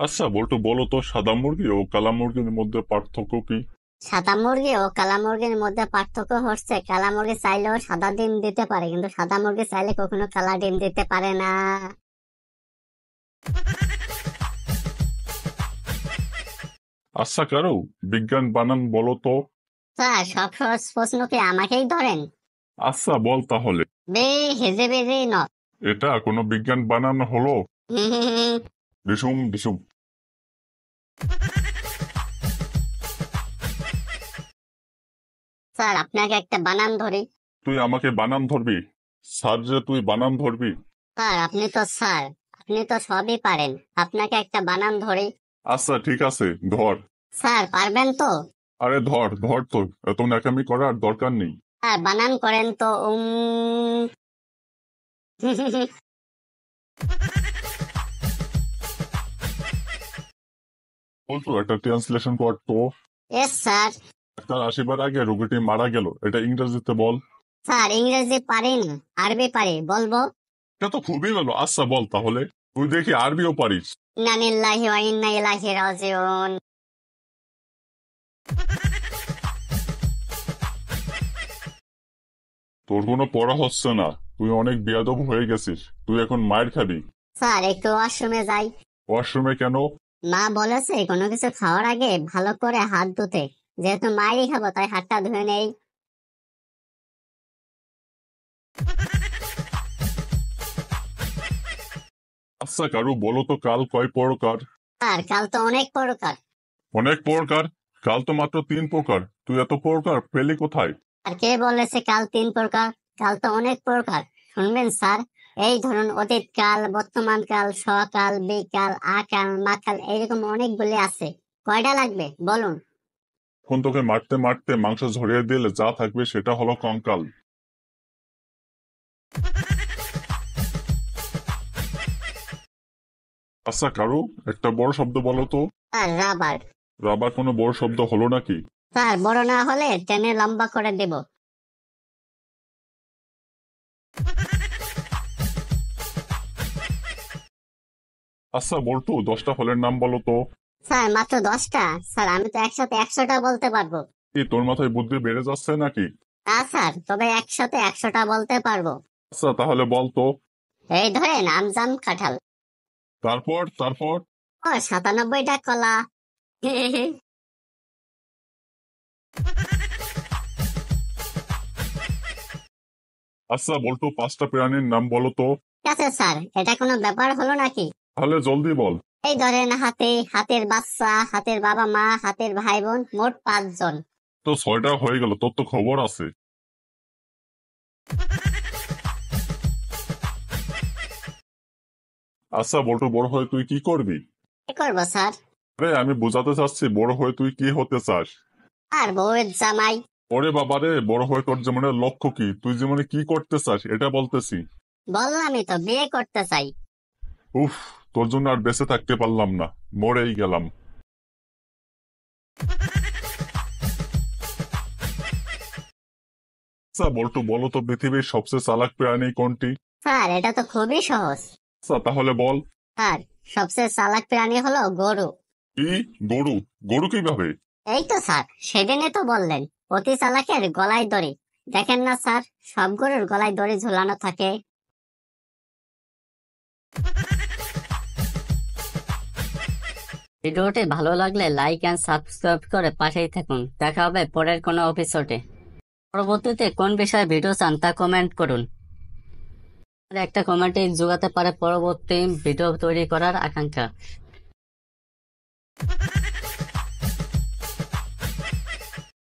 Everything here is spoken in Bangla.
আচ্ছা বল্টু, বলো তো সাদা মুরগি ও কালা মুরগির মধ্যে পার্থক্য কি? সাদা মুরগি ও কালা মুরগির মধ্যে পার্থক্য হচ্ছে কালা মুরগি চাইলেও সাদা ডিম দিতে পারে, কিন্তু সাদা মুরগি চাইলে কখনো কালা ডিম দিতে পারে না। আচ্ছা কারো বিজ্ঞান বানান বলো তো। স্যার, সব সহজ প্রশ্ন কি আমাকেই ধরেন? আচ্ছা বল তাহলে। বে হেজে বেজে নট। এটা কোনো বিজ্ঞান বানান হলো? ডিসুম ডিসুম। স্যার, আপনাকে একটা বানান ধরি। তুই আমাকে বানান ধরবি? স্যার যে তুই বানান ধরবি? স্যার, আপনি তো সবই পারেন, আপনাকে একটা বানান ধরি। আচ্ছা ঠিক আছে, ধর। স্যার, পারবেন তো? আরে ধর ধর, তো এত ন্যাকামি করার দরকার নেই। স্যার, বানান করেন তো। বলতো একটা ট্রান্সলেশন কর তো। S sir. ডাক্তার আসিবার আগে রোগীটি মারা গেল, এটা ইংরেজিতে বল। স্যার, ইংরেজি পারি না, আরবি পারি, বলবো? এটা তো খুবই ভালো। আচ্ছা বল তাহলে। তুই দেখি আরবিও পারিস। ইন্না লিল্লাহি ওয়া ইন্না ইলাইহি রাজিউন। তোর কোনো পড়া হচ্ছে না, তুই অনেক বেয়াদব হয়ে গেছিস, তুই এখন মায়ের খাবি। স্যার, একটু ওয়াশরুমে যাই। ওয়াশরুমে কেন? মা বলেছে কোনো কিছু খাওয়ার আগে ভালো করে হাত ধুতে। যেহেতু মায়েরই খাবো, তাই হাতটা ধুয়ে নেই। আচ্ছা কারু বলো তো, কাল কয় প্রকার? স্যার, কাল তো অনেক প্রকার। অনেক প্রকার? কাল তো মাত্র 3 প্রকার, তুই এত প্রকার পেলি কোথায়? আর কে বলেছে কাল 3 প্রকার? কাল তো অনেক প্রকার। শুনবেন স্যার? এই ধরুন, অতীত কাল, বর্তমান কাল, সকাল, বিকাল, আকাল, মাকাল, এইরকম অনেকগুলি আছে। কয়টা লাগবে বলুন? এখন তোকে মারতে মারতে মাংস ঝরিয়ে দিলে যা থাকবে সেটা হলো কঙ্কাল। আচ্ছা কারু একটা বড় শব্দ বলো তো। Sir, rubber. রাবার কোনো বড় শব্দ হলো নাকি? স্যার, বড় না হলে টেনে লম্বা করে দেব। আচ্ছা বল্টু, 10টা ফলের নাম বলো তো। স্যার, মাত্র 10টা? স্যার, আমি তো একসাথে 100টা বলতে পারবো। কি তোর মাথায় বুদ্ধি বেড়ে যাচ্ছে নাকি? না স্যার, তবে একসাথে 100টা বলতে পারবো। আচ্ছা তাহলে বল তো। এই ধরেন, আমজাম, কাঁঠাল। তারপর তারপর? ও, 97টা কলা। আচ্ছা বল্টু, 5টা প্রাণীর নাম বলো তো। ঠিক আছে স্যার, এটা কোনো ব্যাপার হলো নাকি? তাহলে জলদি বল। এই ধরেন, হাতি, হাতির বাচ্চা, হাতির বাবা মা, হাতির ভাই বোন, মোট 5 জন। তো 6টা হয়ে গেল, তোর তো খবর আছে। আচ্ছা বল্টু, বড় হয়ে তুই কি করবি? কি করবো স্যার? আরে আমি বোঝাতে চাচ্ছি বড় হয়ে তুই কি হতে চাস। আর বউয়ের জামাই। ওরে বাবারে, বড় হয়ে তোর জীবনের লক্ষ্য কি, তুই জীবনে কি করতে চাস এটা বলতেছি। বললামই তো, বিয়ে করতে চাই। উফ, তোর জন্য আর বেঁচে থাকতে পারলাম না, মরেই গেলাম। আচ্ছা বল্টু, বলো তো পৃথিবীর সবচেয়ে চালাক প্রাণী কোনটি? স্যার, এটা তো খুবই সহজ। আচ্ছা তাহলে বল। স্যার, সবচেয়ে চালাক প্রাণী হলো গরু। কি? গরু? গরু কিভাবে? এই তো স্যার, সেদিনই তো বললেন, অতি চালাকের গলায় দড়ি। দেখেন না স্যার, সব গরুর গলায় দড়ি ঝুলানো থাকে। ভিডিওটি ভালো লাগলে লাইক এন্ড সাবস্ক্রাইব করে পাশেই থাকুন। দেখা হবে পরের কোনো এপিসোডে। পরবর্তীতে কোন বিষয়ে ভিডিও চান তা কমেন্ট করুন। আর একটা কমেন্টে যোগাতে পারে পরবর্তী ভিডিও তৈরি করার আকাঙ্ক্ষা।